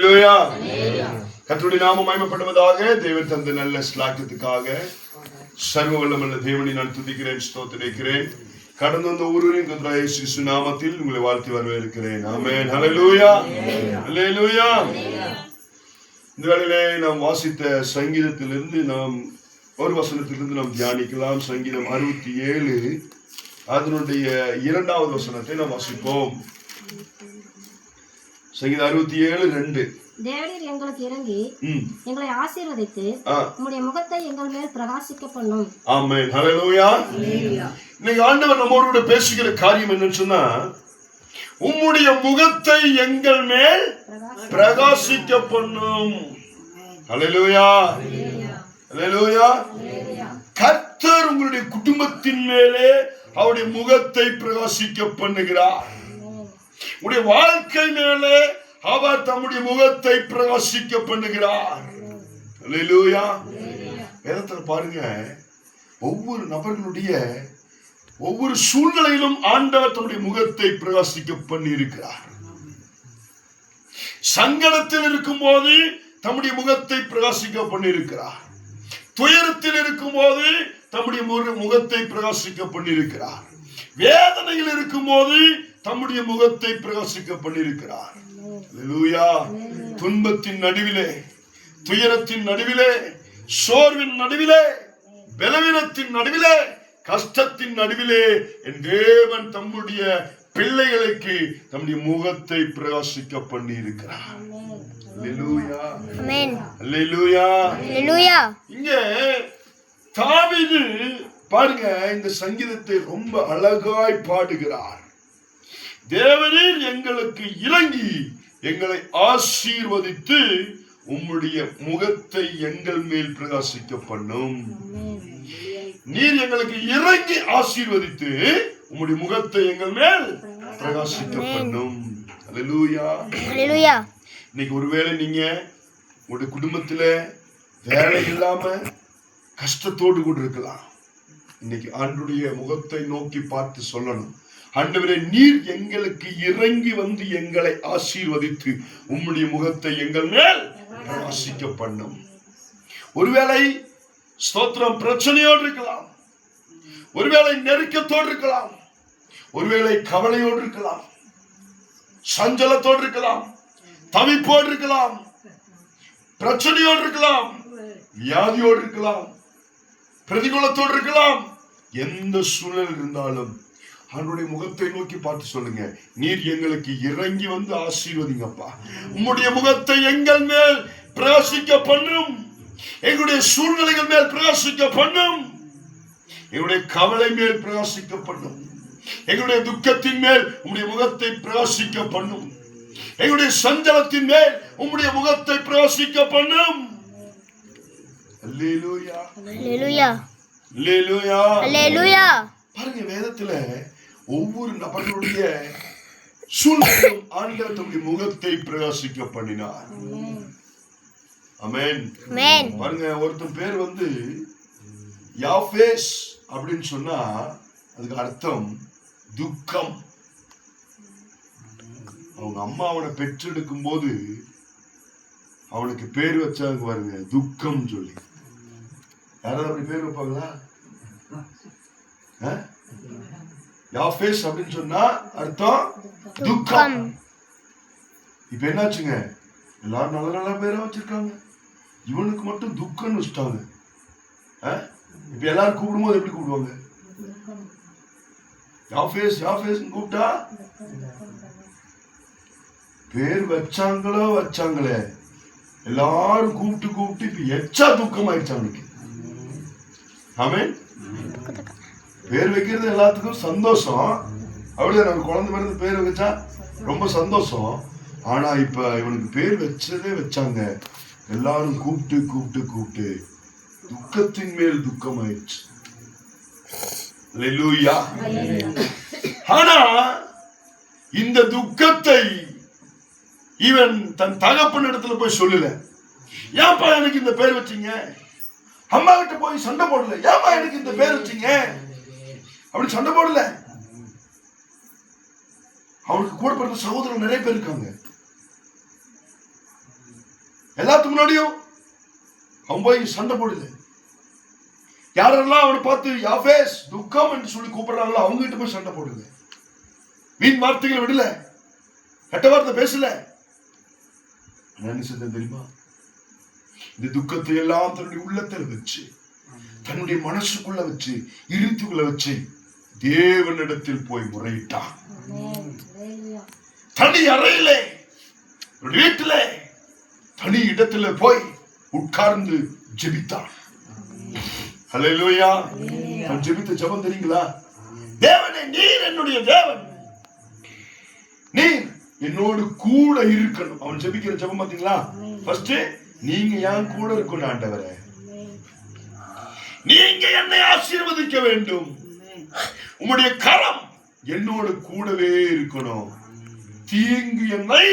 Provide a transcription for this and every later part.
கர்த்தருடைய நாமம் மகிமைப்படுவதாக. தேவன் தந்த நல்ல ஸ்லாக்கியத்துக்காக சர்வ வல்லமையுள்ள தேவனை நான் துதிக்கிறேன், ஸ்தோத்திரிக்கிறேன். கடந்த வந்த ஒருவரின் கர்த்தராகிய இயேசு நாமத்தில் உங்களை வாழ்த்தி வரவேற்கிறேன். ஆமென். ஹல்லேலூயா, ஹல்லேலூயா. இந்த வேளையிலே நாம் வாசித்த சங்கீதத்திலிருந்து நாம் ஒரு வசனத்திலிருந்து நாம் தியானிக்கலாம். சங்கீதம் 67 அதனுடைய 2வது வசனத்தை நாம் வாசிப்போம். சங்கீதம் 67:2. தேவரீர் எங்களுக்கு இறங்கி எங்களை ஆசீர்வதித்து உம்முடைய முகத்தை எங்கள் மேல் பிரகாசிக்க பண்ணும். ஆமென். ஹல்லேலூயா. இன்னைக்கு ஆண்டவர் நம்மோடு பேசுகிற காரியம் என்னன்னு சொன்னா, உம்முடைய முகத்தை எங்கள் மேல் பிரகாசிக்க பண்ணும். ஹல்லேலூயா, ஹல்லேலூயா. கர்த்தர் உங்களுடைய குடும்பத்தின் மேலே அவருடைய முகத்தை பிரகாசிக்க பண்ணுகிறார். உடைய வாழ்க்கை மேலே அவர் தம்முடைய முகத்தை பிரகாசிக்க பண்ணுகிறார். ஹல்லேலூயா. வேதத்துல பாருங்க, ஒவ்வொரு நபர்களுடைய ஒவ்வொரு சூழ்நிலையிலும் ஆண்டவர் தம்முடைய முகத்தை பிரகாசிக்க பண்ணி இருக்கிறார். சங்கடத்தில் இருக்கும் போது தம்முடைய முகத்தை பிரகாசிக்க பண்ணி இருக்கிறார். துயரத்தில் இருக்கும் போது தம்முடைய முகத்தை பிரகாசிக்க பண்ணி இருக்கிறார். வேதனையில் இருக்கும் போது தம்முடைய முகத்தை பிரகாசிக்க பண்ணியிருக்கிறார். ஹல்லேலூயா. துன்பத்தின் நடுவிலே, துயரத்தின் நடுவிலே, சோர்வின் நடுவிலே, பலவீனத்தின் நடுவிலே, கஷ்டத்தின் நடுவிலே என் தேவன் தம்முடைய பிள்ளைகளுக்கு தம்முடைய முகத்தை பிரகாசிக்க பண்ணி இருக்கிறார். ஹல்லேலூயா, ஆமென். ஹல்லேலூயா, ஹல்லேலூயா. இங்கே தாவீது பாருங்க, இந்த சங்கீதத்தை ரொம்ப அழகாய் பாடுகிறார். தேவரீர் எங்களுக்கு இறங்கி எங்களை ஆசீர்வதித்து உம்முடைய முகத்தை எங்கள் மேல் பிரகாசிக்க பண்ணும். நீர் எங்களுக்கு இறங்கி ஆசீர்வதித்து உம்முடைய முகத்தை எங்கள் மேல் பிரகாசிக்க பண்ணும். ஹல்லேலூயா, ஹல்லேலூயா. இன்னைக்கு ஒருவேளை நீங்க உங்களுடைய குடும்பத்துல வேலை இல்லாம கஷ்டத்தோடு கூட இருக்கலாம். இன்னைக்கு ஆண்டவருடைய முகத்தை நோக்கி பார்த்து சொல்லணும், ஆண்டவரே நீர் எங்களுக்கு இறங்கி வந்து எங்களை ஆசீர்வதித்து உம்முடைய முகத்தை எங்கள் மேல் பிரகாசிக்க பண்ணும். ஒருவேளை ஸ்தோத்திரம் பிரச்சனையோடு இருக்கலாம், ஒருவேளை நெருக்கத்தோடு இருக்கலாம், ஒருவேளை கவலையோடு இருக்கலாம், சஞ்சலத்தோடு இருக்கலாம், தவிப்போடு இருக்கலாம், பிரச்சனையோடு இருக்கலாம், வியாதியோடு இருக்கலாம், பிரதிகூலத்தோடு இருக்கலாம். எந்த சூழல் இருந்தாலும் அவனுடைய முகத்தை நோக்கி பார்த்து சொல்லுங்க, நீர் எங்களுக்கு இறங்கி வந்து ஆசீர்வதிங்கப்பா, உம்முடைய முகத்தை எங்கள் மேல் பிரகாசிக்க பண்ணும், எங்களுடைய சூழ்நிலைகள் மேல் பிரகாசிக்க பண்ணும், எங்களுடைய கவலை மேல் பிரகாசிக்க பண்ணும், எங்களுடைய துக்கத்தின் மேல் உம்முடைய முகத்தை பிரகாசிக்க பண்ணும், எங்களுடைய சஞ்சலத்தின் மேல் உம்முடைய முகத்தை பிரகாசிக்க பண்ணும். அல்லேலூயா, அல்லேலூயா, அல்லேலூயா, அல்லேலூயா. பாருங்க, வேதத்துல ஒவ்வொரு நபர்களுடைய சூழ்நிலையும் ஆண்டவர் தம்முடைய முகத்தை பிரகாசிக்க பண்ணினார். ஆமென். பாருங்க, ஒருத்தன் பேர் வந்து யாபேஸ் அப்படின்னு சொன்னா அதுக்கு அர்த்தம் துக்கம். அவங்க அம்மா அவனை பெற்றெடுக்கும் போது அவனுக்கு பேர் வச்சாங்க பாருங்க, துக்கம் சொல்லி. யாராவது அப்படி பேர் வைப்பாங்களா? யாபேஸ் அப்படின்னு சொன்னா அர்த்தம் துக்கம். இப்ப என்னாச்சுங்க, எல்லாரும் நல்ல நல்ல பேரா வச்சிருக்காங்க, இவனுக்கு மட்டும் துக்கம்னு வச்சுட்டாங்க. இப்ப எல்லாரும் கூப்பிடும்போது எப்படி கூப்பிடுவாங்க? யாபேஸ் யாபேஸ் கூப்பிட்டா பேர் வச்சாங்களே, எல்லாரும் கூப்பிட்டு இப்ப எச்சா துக்கம் ஆயிடுச்சு அவனுக்கு. ஆமென். பேர் வைக்கிறது எல்லாத்துக்கும் சந்தோஷம், அப்படியே நம்ம குழந்தை பிறந்து பேர் வச்சா ரொம்ப சந்தோஷம். ஆனா இப்ப இவனுக்கு பேர் வச்சாங்க, எல்லாரும் கூப்பிட்டு துக்கத்தின் மேல் துக்கம் ஆயிடுச்சு. அல்லேலூயா. ஆனா இந்த துக்கத்தை இவன் தன் தகப்பன் இடத்துல போய் சொல்லல. ஏன்பா எனக்கு இந்த பேர் வச்சீங்க? அம்மா கிட்ட போய் சண்டை போடல, ஏன்பா எனக்கு இந்த பேர் வச்சீங்க அப்படி சண்டை போடல. அவனுக்கு கூட பிறந்த சகோதரர் நிறைய பேர் இருக்காங்க. எல்லாத்துக்கு முன்னாடியும் அவன் போய் சண்டை போடல. யாரெல்லாம் அவனை பார்த்து யாபேஸ் துக்கம் என்று சொல்லி கூப்பிடுறாங்களோ அவங்க கிட்ட போய் சண்டை போடுங்க. வீண் வார்த்தைகளை விடல, கெட்ட வார்த்தை பேசல. என்ன செய்த தெரியுமா? இந்த துக்கத்தை எல்லாம் தன்னுடைய உள்ளத்தில் வச்சு, தன்னுடைய மனசுக்குள்ள வச்சு, இருத்துக்குள்ள வச்சு தேவனிடத்தில் போய் முறையிட்டான். தனி அறையிலே, வீட்டிலே, தனி இடத்துல போய் உட்கார்ந்து ஜெபித்தான். ஹல்லேலூயா. அவன் ஜெபித்த ஜெபம் தெரியுங்களா? தேவனே, நீர் என்னுடைய தேவன், நீர் என்னோடு கூட இருக்கணும். அவன் ஜெபிக்கிற ஜெபம் பாத்தீங்களா? ஃபர்ஸ்ட், நீங்க என் கூட இருக்கணும் ஆண்டவரே, நீங்க என்னை ஆசீர்வதிக்க வேண்டும், உம்முடைய கரம் என்னோடு கூடவே இருக்கணும், தீங்கு என்னை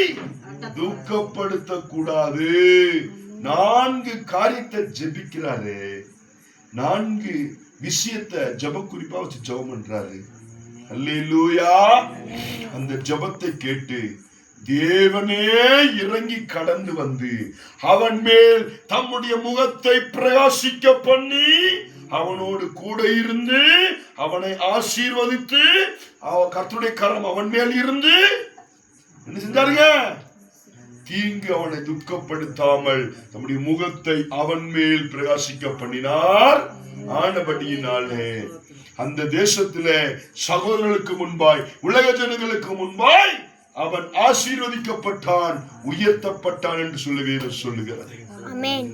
துக்கப்படுத்த கூடாது. 4 காரியத்தை ஜெபிக்கிறாரு. 4 விஷயத்தை ஜெப குறிப்பா வச்சு ஜெபம் பண்றாரு. அல்லேலூயா. அந்த ஜெபத்தை கேட்டு தேவனே இறங்கி கடந்து வந்து அவன் மேல் தம்முடைய முகத்தை பிரகாசிக்க பண்ணி அவனோடு கூட இருந்து அவனை ஆசீர்வதித்து கர்த்தருடைய கரம் அவன் மேல் இருந்து என்ன செஞ்சாருங்க? தீங்கு அவனை துக்கப்படுத்தாமல் தம்முடைய முகத்தை அவன் மேல் பிரகாசிக்க பண்ணினார். ஆனபடியினாலே அந்த தேசத்திலே சகோதரர்களுக்கு முன்பாய், உலக ஜனங்களுக்கு முன்பாய் அவன் ஆசீர்வதிக்கப்பட்டான், உயர்த்தப்பட்டான் என்று சொல்லுகிறது. ஆமென்.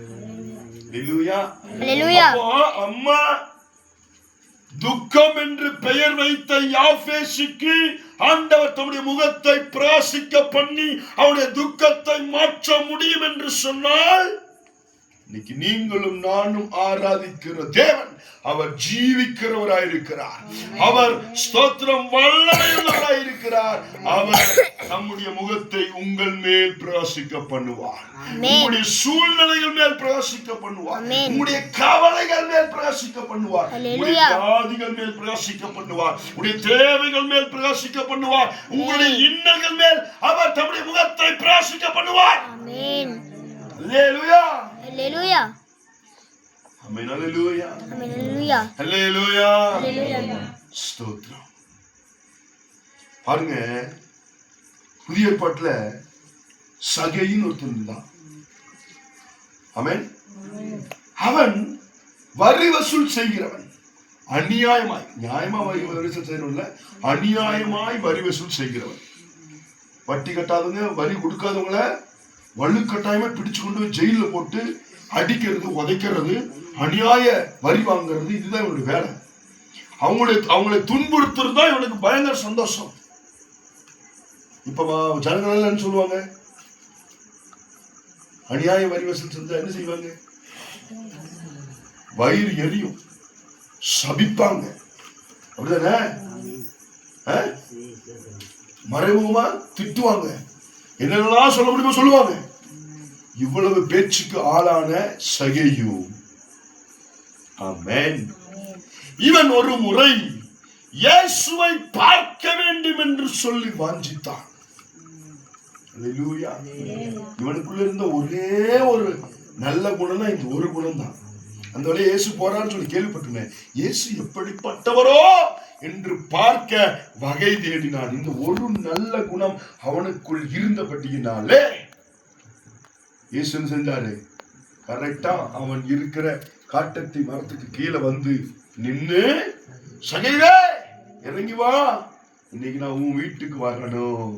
அல்லேலூயா. அல்லேலூயா. அம்மா துக்கம் என்று பெயர் வைத்த யாபேசுக்கு ஆண்டவர் தம்முடைய முகத்தை பிரகாசிக்க பண்ணி அவருடைய துக்கத்தை மாற்ற முடியும் என்று சொன்னால், இன்னைக்கு நீங்களும் நானும் ஆராதிக்கிற தேவன் அவர் ஜீவிக்கிறவராயிருக்கிறார். அவர் ஸ்தோத்திரம் வல்லமையுள்ளவராயிருக்கிறார். அவர் நம்முடைய முகத்தை உங்கள் மேல் பிரகாசிக்க பண்ணுவார், உங்களுடைய சூழ்நிலைகள் மேல் பிரகாசிக்க பண்ணுவார், உங்களுடைய கவலைகள் மேல் பிரகாசிக்க பண்ணுவார், உங்களுடைய வியாதிகள் மேல் பிரகாசிக்க பண்ணுவார், உங்களுடைய தேவைகள் மேல் பிரகாசிக்க பண்ணுவார், உங்களுடைய இன்னல்கள் மேல் அவர் தம்முடைய முகத்தை பிரகாசிக்க பண்ணுவார். ஆமென். அல்லேலூயா. அல்லேலூயா. ஆமென். அல்லேலூயா. ஆமென். அல்லேலூயா. அல்லேலூயா. அல்லேலூயா. ஸ்தோத்திரம். பாருங்க, புதிய ஏற்பாட்டுல சகைன்னு ஒருத்தன் இருந்தான். ஆமென். அவன் வரி வசூல் செய்கிறவன். அநியாயமாய், நியாயமா வரி வசூல் செய்யறவன்ல, அநியாயமாய் வரி வசூல் செய்கிறவன். வட்டி கட்டாதவங்க, வரி கொடுக்காதவங்கள வலுக்கட்டாயமா பிடிச்சு கொண்டு போய் ஜெயில போட்டு அடிக்கிறது, உதைக்கிறது, அநியாய வரி வாங்குறது, இதுதான் இவனுடைய வேலை. அவங்களை துன்புறுத்துறது தான் இவனுக்கு பயங்கர சந்தோஷம். இப்ப ஜனங்கள் என்ன சொல்லுவாங்க? அநியாய வரி வசூல் செஞ்சா என்ன செய்வாங்க? வயிறு எரியும், சபிப்பாங்க, அப்படிதானே? மறைமுகமா திட்டுவாங்க, என்னெல்லாம் சொல்ல முடியுமோ சொல்லுவாங்க. இவ்வளவு பேச்சுக்கு ஆளான சகேயு, ஆமென், இவன் ஒரு முறை இயேசுவை பார்க்க வேண்டும் என்று சொல்லி வாஞ்சித்தான். அல்லேலூயா. இவனுக்குள்ள இருந்த ஒரே ஒரு நல்ல குணம் தான் இந்த ஒரு குணம் தான். அந்த வழியே இயேசு போறான்னு சொல்லி கேள்விப்பட்டேன். இயேசு எப்படிப்பட்டவரோ என்று பார்க்க வகை தேடினான். இந்த ஒரு நல்ல குணம் அவனுக்குள் இருந்தபடியினாலே இயேசு செஞ்சாரு, கரெக்டா அவன் இருக்கிற காட்டத்தி மரத்துக்கு கீழே வந்து நின்னு, சகைவே இறங்கி வா, இன்னைக்கு நான் உன் வீட்டுக்கு வரணும்,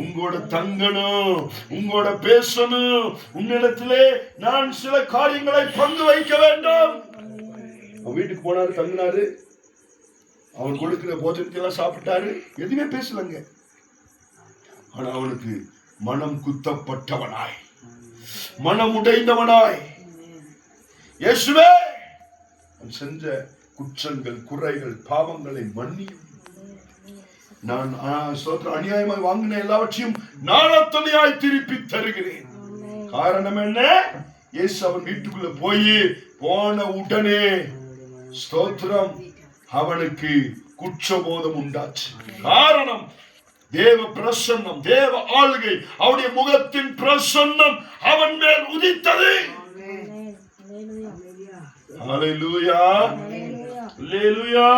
உங்களோட தங்கணும், உங்களோட பேசணும், உன்னிடத்திலே நான் சில காரியங்களை பங்கு வைக்க வேண்டும். அவன் வீட்டுக்கு போனாரு, தங்கினாரு, அவன் கொடுக்கிற போஜனத்தை எல்லாம் சாப்பிட்டாரு, எதுவுமே பேசலங்க. ஆனா அவனுக்கு மனம் குத்தப்பட்டவனாய், மனம் உடைந்தவனாய், இயேசுவே செஞ்ச குற்றங்கள், குறைகள், பாவங்களை மன்னியும், நான் அநியாயமாய் வாங்கின எல்லாவற்றையும் நாளத்தனையாய் திருப்பி தருகிறேன். காரணம் என்ன? இயேசு அவன் வீட்டுக்குள்ள போன உடனே ஸ்தோத்திரம் அவனுக்கு குற்றபோதம் உண்டாச்சு. காரணம் தேவ பிரசன்னம், தேவ ஆளுகை, அவருடைய முகத்தின் பிரசன்னம் அவன் மேல் உதித்தது. ஹல்லேலூயா, ஹல்லேலூயா.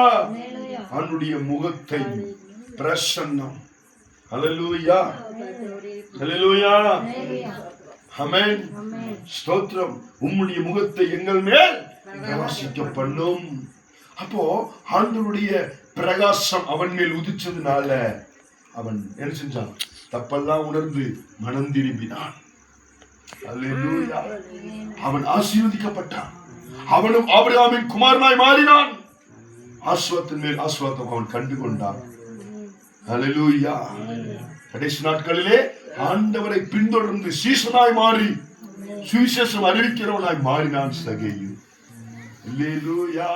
அவனுடைய முகத்தை பிரசன்னம். ஹல்லேலூயா, ஹல்லேலூயா, ஆமென். ஸ்தோத்திரம். உம்முடைய முகத்தை எங்கள் மேல் பிரகாசிக்க பண்ணும். அப்போ ஆண்டவருடைய பிரகாசம் அவன் மேல் உதிச்சதுனால அவன் என்ன செஞ்சான்? தப்பெல்லாம் உணர்ந்து மனம் திரும்பினான். அல்லேலூயா. அவன் ஆசீர்வதிக்கப்பட்டான். அவனும் ஆபிரகாமின் குமாரனாய் மாறினான். ஆசீர்வாதத்தின் மேல் ஆசீர்வாதம் அவன் கண்டு கொண்டான். அல்லேலூயா. கடைசி நாட்களிலே ஆண்டவரை பின்தொடர்ந்து சீசனாய் மாறி சுவிசேஷம் அறிவிக்கிறவனாய் மாறினான் சகேயு. அல்லேலூயா.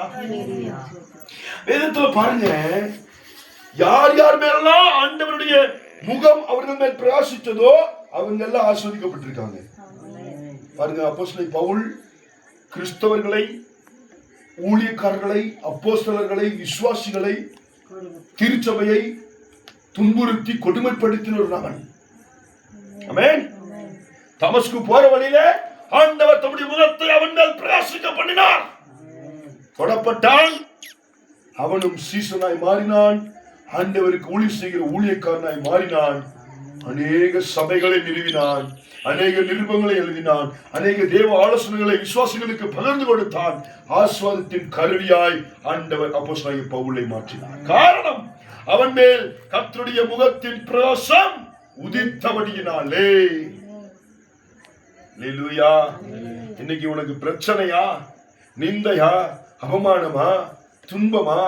வேதத்துல பாருங்க, யார் யார் மேலாம் ஆண்டவருடைய முகம் அவர்கள் மேல் பிரகாசித்ததோ அவங்க எல்லாம் ஆசீர்வதிக்கப்பட்டிருக்காங்க. பாருங்க, அப்போஸ்தலன் பவுல் கிறிஸ்தவர்களை, ஊழியக்காரர்களை, அப்போஸ்தலர்களை, விசுவாசிகளை, திருச்சபையை துன்புறுத்தி கொடுமைப்படுத்தினவர் அவன். ஆமென். தமஸ்கு போற வழியில ஆண்டவர் தம்முடைய முகத்தை அவன் மேல் பிரகாசிக்க பண்ணினார். தொடப்பட்டான். அவனும் சீசனாய் மாறினான். ஆண்டவருக்கு ஊழியம் செய்கிற ஊழியக்காரனாய் மாறினான். அநேக சபைகளை நிறுவினான். அநேக நிருபங்களை எழுதினான். அநேக தேவ ஆலோசனைகளை விசுவாசிகளுக்கு பகிர்ந்து கொடுத்தான். ஆசீர்வாதத்தின் கருவியாய் ஆண்டவர் அப்போஸ்தலனாகிய பவுலை மாற்றினார். காரணம், அவன் மேல் கர்த்தருடைய முகத்தின் பிரகாசம் உதித்தபடியினாலே. அல்லேலூயா. இன்னைக்கு உனக்கு பிரச்சனையா, நிந்தையா, அவமானமா, துன்பமா,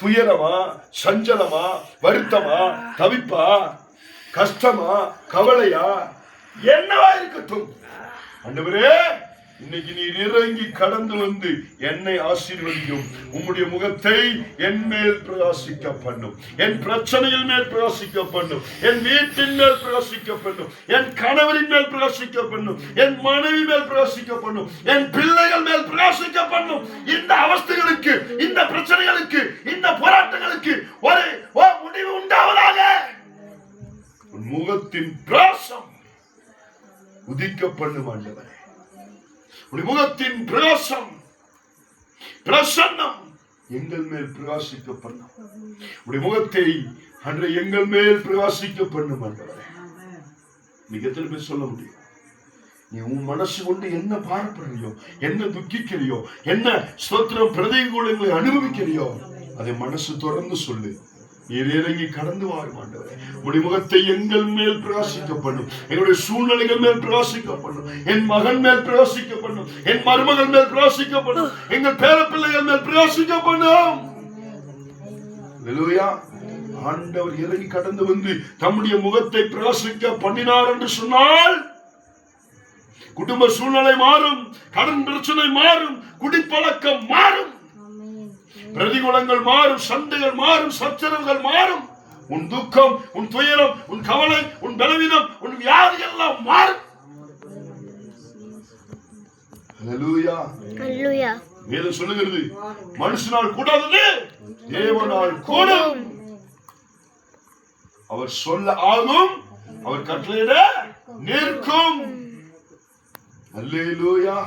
துயரமா, சஞ்சலமா, வருத்தமா, தவிப்பா, கஷ்டமா, கவலையா, என்னவா இருக்கட்டும், ஆண்டவரே இன்னைக்கு நீ இறங்கி கடந்து வந்து என்னை ஆசீர்வதியும். உம்முடைய முகத்தை என் மேல் பிரகாசிக்க பண்ணும். என் பிரச்சனையில் மேல் பிரகாசிக்க பண்ணும். என் வீட்டின் மேல் பிரகாசிக்க பண்ணும். என் கணவரின் மேல் பிரகாசிக்க பண்ணும். என் மனைவி மேல் பிரகாசிக்க பண்ணும். என் பிள்ளைகள் மேல் பிரகாசிக்க பண்ணும். இந்த அவஸ்தைகளுக்கு, இந்த பிரச்சனைகளுக்கு, இந்த போராட்டங்களுக்கு ஒரு முடிவு உண்டாவதாக. உன் முகத்தின் பிரகாசம் உதிக்க பண்ணும் ஆண்டவரே. உடைய முகத்தின் பிரகாசம், பிரசன்னம் எங்கள் மேல் பிரகாசிக்க பண்ணும். உடைய முகத்தை அன்றை எங்கள் மேல் பிரகாசிக்க பண்ணும் ஆண்டவரே. நீங்க எத்தனை பேர் சொல்ல முடியும்? நீ உன் மனசு கொண்டு என்ன பாரப்படுறியோ, என்ன துக்கிக்கிறியோ, என்ன ஸ்தோத்திரம் பிரதிகூலங்களை அனுபவிக்கிறியோ, அதை மனசு தொடர்ந்து சொல்லு. நீர் இறங்கி கடந்து வாரும் ஆண்டவரே. உடைய முகத்தை எங்கள் மேல் பிரகாசிக்க பண்ணும். எங்களுடைய சூழ்நிலைகள் மேல் பிரகாசிக்க பண்ணும். என் மகன் மேல் பிரகாசிக்க பண்ணும். என் மருமகள் மேல் பிரகாசிக்க பண்ணும். எங்கள் பேர பிள்ளைகள் மேல் பிரகாசிக்க பண்ணும். அல்லேலூயா. ஆண்டவர் இறங்கி கடந்து வந்து தம்முடைய முகத்தை பிரகாசிக்க பண்ணினார் என்று சொன்னால் குடும்ப சூழ்நிலை மாறும், கடன் பிரச்சனை மாறும், குடிப்பழக்கம் மாறும், பிரதிகூலங்கள் மாறும், சண்டைகள் மாறும், சச்சரவுகள் மாறும். உன் துக்கம், உன் துயரம், உன் கவலை, உன் பலவீனம், உன் வியாதி எல்லாம் மாறும். அல்லேலூயா. அல்லேலூயா. வேதம் சொல்லுகிறது, மனுஷனால் கூடாதது தேவனால் கூடும். அவர் சொல்ல ஆகும், அவர் கட்டளையிட நிற்கும். அல்லேலூயா.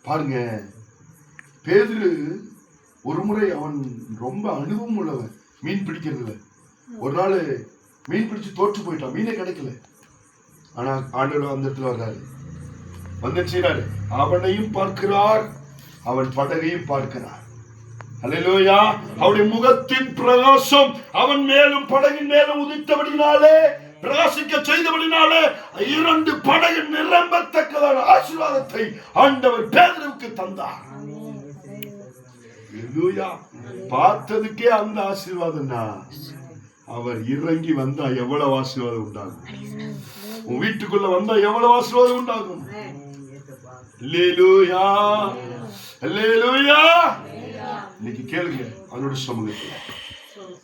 பாருங்க, பேதுரு ஒரு முறை அவன் ரொம்ப அனுபவம் உள்ளவன் மீன் பிடிக்கிறதுல. ஒரு நாள் மீன் பிடிச்சு தோற்று போயிட்டான், மீனே கிடைக்கல. ஆனா ஆண்டவர் அந்த இடத்துல வர்றாரு, வந்து செய்றாரு, அவனையும் பார்க்கிறார், அவன் படகையும் பார்க்கிறார். அல்லேலூயா. அவருடைய முகத்தின் பிரகாசம் அவன் மேலும் படகின் மேலும் உதித்தபடினாலே, பிரகாசிக்க செய்தபடினாலே, இரண்டு படகு நிரம்பத்தக்கதான ஆசீர்வாதத்தை ஆண்டவர் பேதுருவுக்கு தந்தார். பார்த்ததுக்கே அந்த ஆசீர்வாதம். அவர் இறங்கி வந்தா எவ்வளவு ஆசீர்வாதம் உண்டாகும்? உன் வீட்டுக்குள்ள வந்தா எவ்வளவு ஆசீர்வாதம் உண்டாகும்? அல்லேலூயா, அல்லேலூயா. இன்னைக்கு கேளுங்க, அவனோட சமூகத்தில்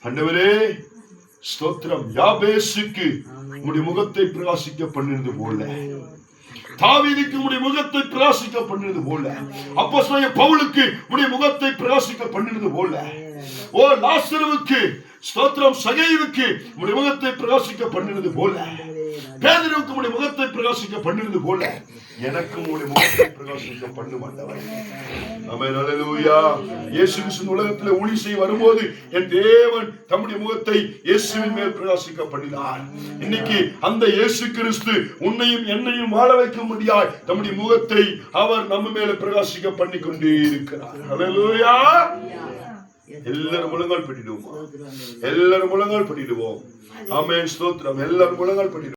ஆண்டவரே ஸ்தோத்திரம், யாபேசுக்கு உம்முடைய முகத்தை பிரகாசிக்க பண்ணினது போல, தாவீதுக்கு உம்முடைய முகத்தை பிரகாசிக்க பண்ணினது போல, அப்போஸ்தலனாகிய பவுலுக்கு உம்முடைய முகத்தை பிரகாசிக்க பண்ணினது போல, ஓ லாசருவுக்கு ஸ்தோத்திரம். சகைவுக்கு உம்முடைய முகத்தை பிரகாசிக்க பண்ணினது போல, பேதுருவுக்கு உம்முடைய முகத்தை பிரகாசிக்க பண்ணினது போல எனக்கும் உம்முடைய முகத்தை பிரகாசிக்க பண்ணும் ஆண்டவரே. ஆமென். அல்லேலூயா. இயேசு கிறிஸ்து உலகத்திலே ஊழியம் செய்ய வரும்போது என் தேவன் தம்முடைய முகத்தை இயேசுவின் மேல் பிரகாசிக்க பண்ணினார். இன்னைக்கு அந்த இயேசு கிறிஸ்து உன்னையும் என்னையும் வாழ வைக்க முடியாது தம்முடைய முகத்தை அவர் நம்ம மேல பிரகாசிக்க பண்ணி கொண்டே இருக்கிறார். அல்லேலூயா. எல்லாரும் முழங்கால் படிடுவோம். எல்லாரும் முழங்கால் படிடுவோம். ஆமென். ஸ்தோத்திரம். எல்லாரும் முழங்கால் படிடுவோம்.